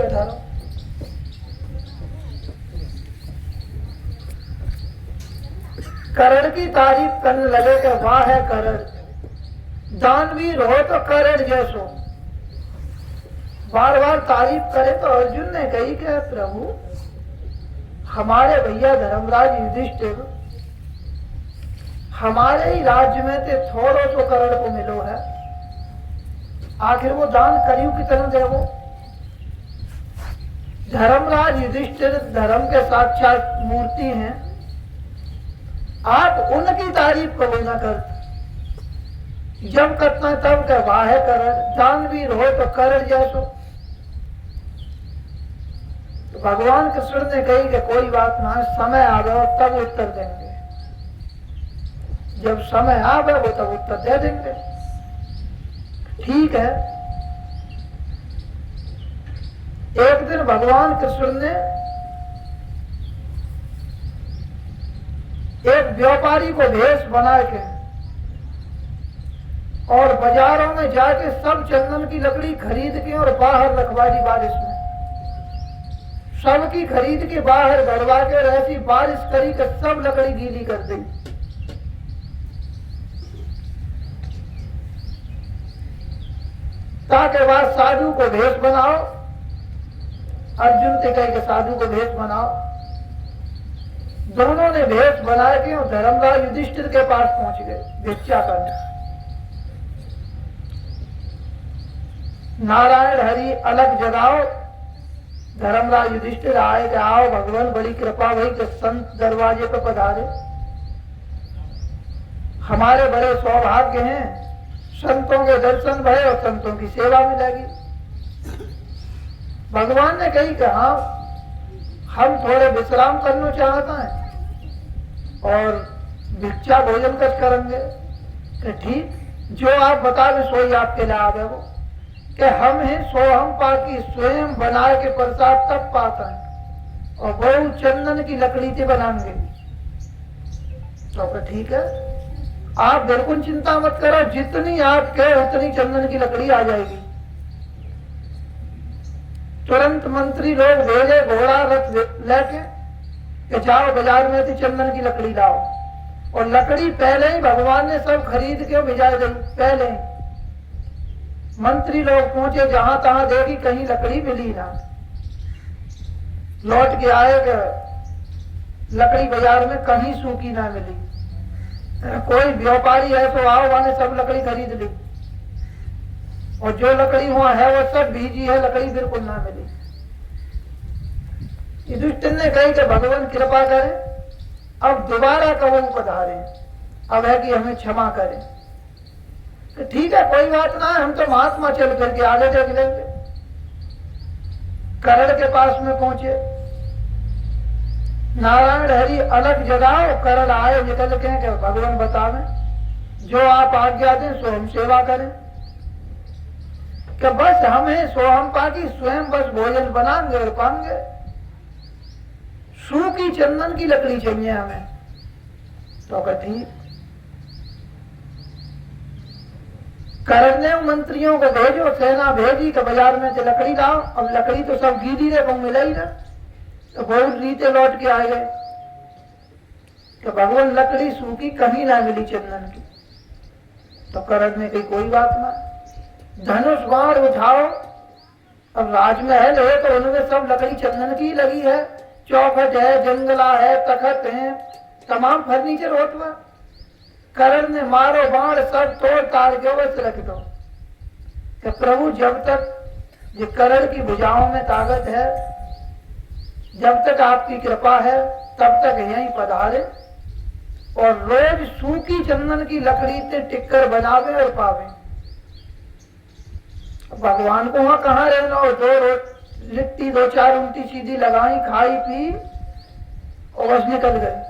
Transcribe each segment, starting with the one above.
बैठा रहो। करण की तारीफ करने लगे कि वाह है करण, दानवीर हो तो करण जैसो। बार बार तारीफ करे तो अर्जुन ने कही कि प्रभु हमारे भैया धर्मराज युधिष्ठिर हमारे ही राज्य में थे, थोड़ो तो करण को मिलो है, आखिर वो दान करियो कितना दे वो। धर्मराज युधिष्ठिर धर्म के साक्षात मूर्ति हैं, आप उनकी तारीफ कभी ना करते। जब करता तब कह वाह करण, दानवीर हो तो करण जैसो। तो भगवान कृष्ण ने कही कि कोई बात ना, समय आ गया तब उत्तर देंगे, जब समय आ गया वो तब उत्तर दे देंगे। ठीक है। एक दिन भगवान कृष्ण ने एक व्यापारी को भेष बना के और बाजारों में जाके सब चंदन की लकड़ी खरीद के और बाहर रखवा दी बारिश में, सबकी खरीद के बाहर भरवा के ऐसी बारिश करी कि सब लकड़ी गीली कर दी। ताकि बाद साधु को भेष बनाओ, अर्जुन से कहे कि साधु को भेष बनाओ। दोनों ने भेष बना के और धर्मराज युधिष्ठिर के पास पहुंच गए भिक्षा करने। नारायण हरि अलग जगाओ। धर्मराज युधिष्ठिर आए कि आओ भगवान बड़ी कृपा भई कि संत दरवाजे पर पधारे, हमारे बड़े सौभाग्य हैं, संतों के दर्शन भय और संतों की सेवा मिलेगी। भगवान ने कही कि हाँ हम थोड़े विश्राम करना चाहता है और भिक्षा भोजन कर करेंगे। कि ठीक, जो आप बता दे सोई आपके लाभ है वो, कि हम हैं सो हम पाकी स्वयं बना के प्रसाद तब पाता है और बहु चंदन की लकड़ी से बनाएंगे। तो ठीक है, आप बिल्कुल चिंता मत करो, जितनी आप कहे उतनी चंदन की लकड़ी आ जाएगी। तुरंत मंत्री लोग भेजे घोड़ा रथ लेके कि जाओ बाजार में से चंदन की लकड़ी लाओ, और लकड़ी पहले ही भगवान ने सब खरीद के भिजा दी। पहले ही मंत्री लोग पहुंचे, जहां तहां देखी कहीं लकड़ी मिली ना, लौट के आए कि लकड़ी बाजार में कहीं सूखी ना मिली। कोई व्यापारी है तो आओ, वहां सब लकड़ी खरीद ली, और जो लकड़ी वहां है वो सब भीजी है, लकड़ी बिल्कुल ना मिली। युधिष्ठिर ने कही कि भगवान कृपा करे, अब दोबारा कबू पधारे, अब है कि हमें क्षमा करें। तो ठीक है कोई बात ना है, हम तो महात्मा चल करके आगे देख लेंगे। करण के पास में पहुंचे, नारायण हरि अलग जगाओ। करण आए निकल के भगवान बतावे जो आप आज्ञा दें सो हम सेवा करें। कि बस हम हैं सो हम पाकी स्वयं बस भोजन बनाएंगे और पाएंगे। सूखी चंदन की लकड़ी चाहिए हमें। तो ठीक। करण ने मंत्रियों को भेजो, सेना भेजी कि बाजार में से लकड़ी लाओ। अब लकड़ी तो सब गीली रहे, वो मिला ही ना, तो बहुत रीते लौट के आए गए। तो भगवान लकड़ी सूखी कहीं ना मिली चंदन की। तो करण ने कही कोई बात ना, धनुष बाण उठाओ। अब राजमहल है तो उनमें सब लकड़ी चंदन की लगी है, चौखट है, जंगला है, तखत है, तमाम फर्नीचर होता। करण ने मारो बाण सब तोड़ ताड़ के बस रख दो। कि प्रभु जब तक ये करण की भुजाओं में ताकत है, जब तक आपकी कृपा है तब तक यहीं पधारे और रोज सूखी चंदन की लकड़ी से टिक्कर बनावे और पावे। भगवान को वहां कहाँ रहना, और दो लिट्टी दो चार उल्टी सीधी लगाई, खाई पी और बस निकल गए।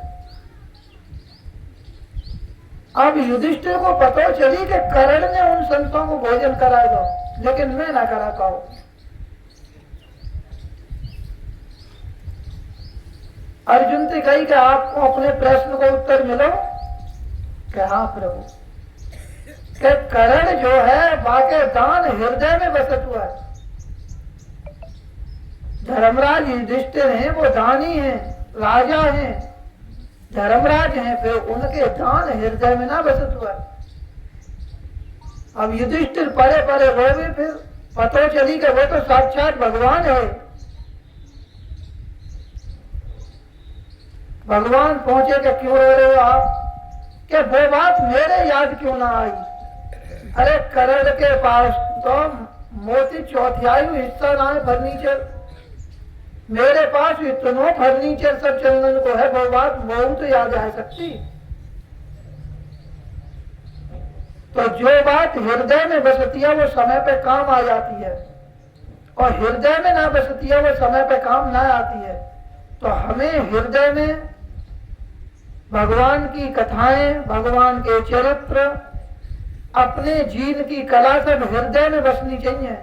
अब युधिष्ठिर को पता चली कि करण ने उन संतों को भोजन कराए दो, लेकिन मैं ना करा पाऊं। अर्जुन से कही कि आपको अपने प्रश्न को उत्तर मिलो। कि हाँ प्रभु, कि करण जो है वाकई दान हृदय में बसत हुआ है। धर्मराज युधिष्ठिर हैं, वो दानी हैं, राजा हैं, धर्मराज हैं, फिर उनके दान हृदय में ना बसत हुआ। अब युधिष्ठिर परे परे रोवे, फिर पता चली कि वो तो साक्षात भगवान है। भगवान पहुंचे कि क्यों रो रहे हो आप? कि वो बात मेरे याद क्यों ना आई? अरे करण के पास तो मोती चौथाई हिस्सा ना है फर्नीचर, मेरे पास इतना फर्नीचर सब चंदन को है, वो बात बहुत याद आ सकती। तो जो बात हृदय में बसती है वो समय पे काम आ जाती है, और हृदय में ना बसती है वो समय पे काम ना आती है। तो हमें हृदय में भगवान की कथाएं, भगवान के चरित्र, अपने जीवन की कला सब हृदय में बसनी चाहिए।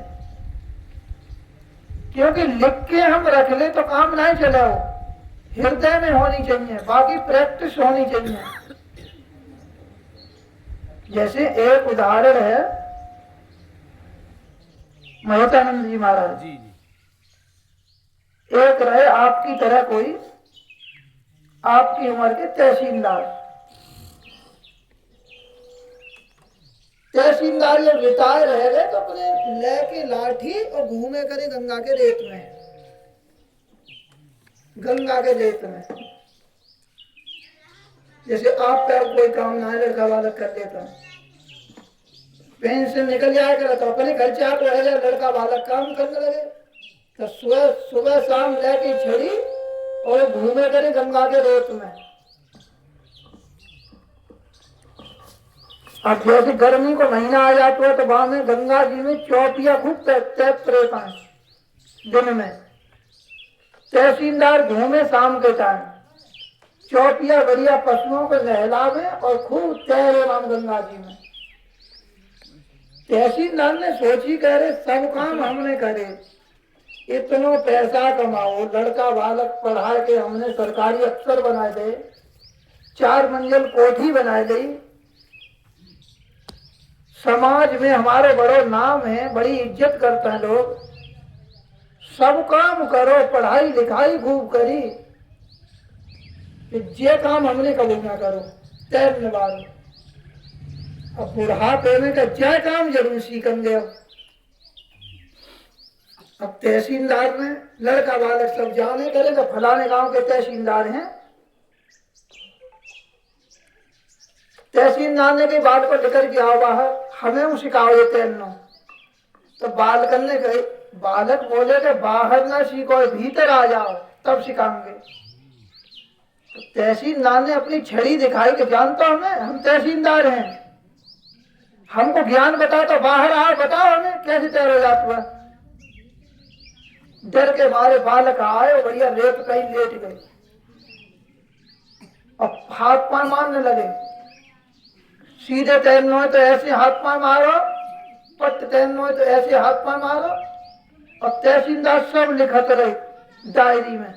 क्योंकि लिख के हम रख ले तो काम नहीं चले, हो हृदय में होनी चाहिए, बाकी प्रैक्टिस होनी चाहिए। जैसे एक उदाहरण है महतानंद जी महाराज जी। एक रहे आपकी तरह कोई, आपकी उम्र के तहसीलदार। तहसीलदार जब रिटायर रह गए तो अपने लेके लाठी और घूमे करे गंगा के रेत में, गंगा के रेत में। जैसे आप पे कोई काम ना है, लड़का बालक कर देता, पेंशन निकल जाए कर तो अपने घर चाप रह जाए, लड़का बालक काम करने लगे तो सुबह सुबह शाम लेके छड़ी और घूमे करे गंगा के रेत में। अब जैसे गर्मी को महीना आ जाता है तो वहां में गंगा जी में चौपिया खूब तैरता है दिन में। तहसीलदार घूमे शाम के टाइम, चौपिया बढ़िया पशुओं को नहलावे और खूब तैरे राम गंगा जी में। तहसीलदार ने सोची, कह रहे सब काम हमने करे, इतना पैसा कमाओ, लड़का बालक पढ़ा के हमने सरकारी अफसर बना दे, 4 मंजिल कोठी बना दी, समाज में हमारे बड़ो नाम है, बड़ी इज्जत करते हैं लोग, सब काम करो, पढ़ाई लिखाई खूब करी, जे काम हमने कभी ना करो, तैरने वाले। अब बुढ़ापे में का जय काम जरूर सीखेंगे। अब तहसीलदार में लड़का बालक सब जाने करेगा, फलाने गांव के तहसीलदार हैं। तहसीलदार ने के बाल को लेकर के आओ बाहर, हमें वो सिखाओ ये तैरना। तो बालक ने कहे, बालक बोले कि बाहर ना सीखो, भीतर आ जाओ तब सिखाएंगे। तो तहसीलदार ने अपनी छड़ी दिखाई कि जानता हमें, हम तहसीलदार हैं, हमको ज्ञान बताओ, तो बाहर आओ बताओ हमें कैसे तैरो जाता है। डर के मारे बालक आए, बढ़िया रेत कहीं लेट गए, अब हाथ पांव मारने लगे। सीधे तैरना है तो ऐसे हाथ पांव मारो, पट तैरना है तो ऐसे हाथ पांव मारो। और तहसीलदार सब लिखत रहे डायरी में।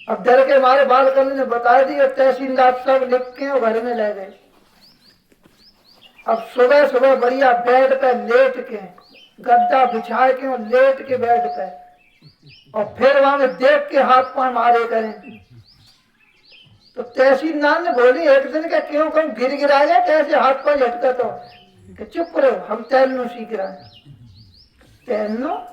अब डर के मारे बालक ने बता दी, और तहसीलदार सब लिख के घर में ले गए। अब सुबह सुबह बढ़िया बेड पे लेट के, गद्दा बिछा के और लेट के बेड पे, और फिर वहां में देख के हाथ पांव मारे करें। तो तहसीलदार ने बोली एक दिन का, क्यों कम गिर गिरा जाए कैसे हाथ पांव झटका? तो कि चुप रहो, हम तैरना सीख रहे हैं। तैरना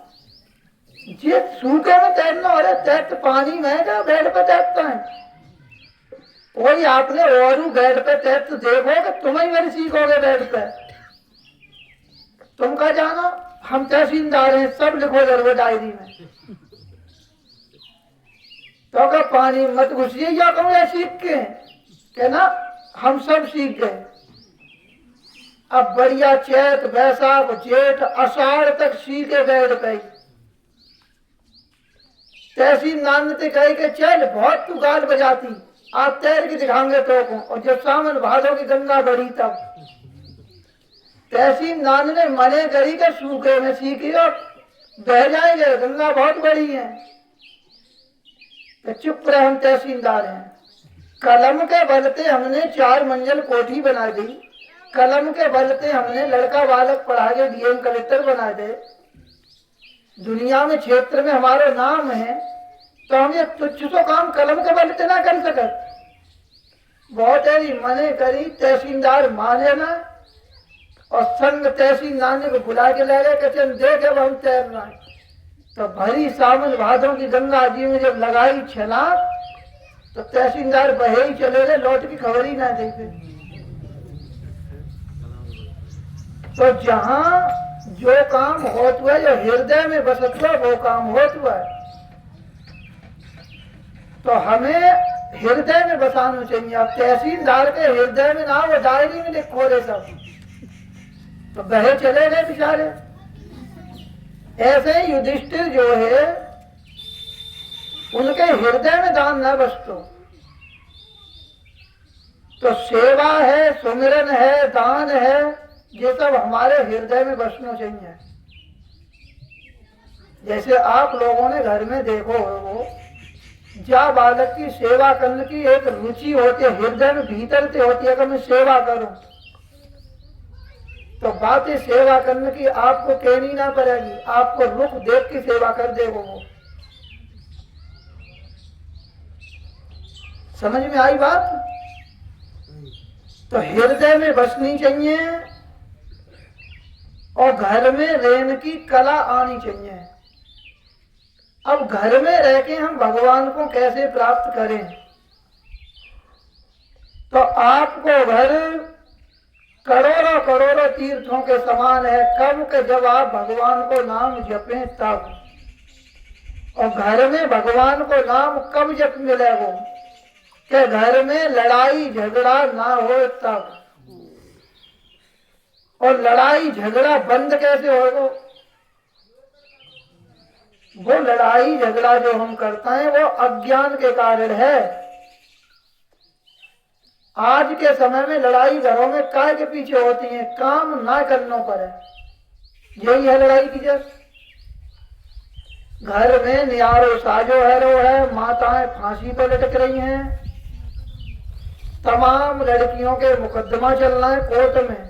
जे सूखे में तैरना, अरे तैर पानी में क्या बेड पे तैरता है? कोई आपने और बेड पे तैर तो देखोगे, तुम ही मेरी सीखोगे बेड पे। तुम कहा जाना, हम तहसीलदार हैं, सब लिखो जरूर डायरी में। तो क्या पानी मत घुसिए, या कहूँ सीख के ना हम सब सीख गए। अब बढ़िया चैत बैसाख जेठ आषाढ़ तक सीखे बेड पे। तहसीलदार ने कही कि चल बहुत तू गाल बजाती, आप तैर के दिखाएंगे तो को। और जब सावन भादों की गंगा बढ़ी तब तहसीलदार ने मने करी के सूखे में सीखी और बह जाएंगे, गंगा बहुत बड़ी है। तो चुप रहे, हम तहसीलदार हैं। कलम के बलते हमने 4 मंजिल कोठी बना दी, कलम के बलते हमने लड़का बालक पढ़ा के डीएम कलेक्टर बना दे, दुनिया में क्षेत्र में हमारा नाम है, तो हम ये तुच्छ तो काम कलम के बल ना कर सकत। बहुत तेरी मने करी तहसीलदार माने ना, और संग तहसीलदार को बुला के ले गए कि चल देख अब हम तैरना है। तो भरी सावन भादों की गंगा जी में जब लगाई छलांग, तो तहसीलदार बहे ही चले गए, लौट की खबर ही ना दी। तो जहां जो काम होत हुआ, जो हृदय में बसत हुआ, वो काम होत हुआ है। तो हमें हृदय में बसाना चाहिए। अब तहसीलदार के हृदय में ना, वो डायरी में लिखो रहे सब, तो बहे चले गए बेचारे। ऐसे ही युधिष्ठिर जो है, उनके हृदय में दान न बसतो। तो सेवा है, सुमिरन है, दान है, ये सब हमारे हृदय में बसना चाहिए। जैसे आप लोगों ने घर में देखो हो, जा बालक की सेवा करने की एक रुचि होती है, हृदय में भीतर से होती है कि मैं सेवा करूं, तो बातें सेवा करने की आपको कहनी ना पड़ेगी, आपको रुख देख की सेवा कर देगा वो। समझ में आई बात? तो हृदय में बसनी चाहिए और घर में रहने की कला आनी चाहिए। अब घर में रह के हम भगवान को कैसे प्राप्त करें? तो आपको घर करोड़ों करोड़ों तीर्थों के समान है। कब के जब आप भगवान को नाम जपें तब, और घर में भगवान को नाम कब जप मिलेगा कि घर में लड़ाई झगड़ा ना हो तब। और लड़ाई झगड़ा बंद कैसे होगा? वो लड़ाई झगड़ा जो हम करते हैं वो अज्ञान के कारण है। आज के समय में लड़ाई घरों में काय के पीछे होती है? काम ना करना पड़े, यही है लड़ाई की जड़। घर में नियारो साजो हैरो है, माताएं फांसी पर लटक रही हैं, तमाम लड़कियों के मुकदमा चल रहा है कोर्ट में,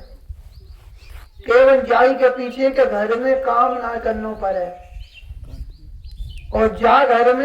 केवल जाई के पीछे के घर में काम ना करना पड़े। और जा घर में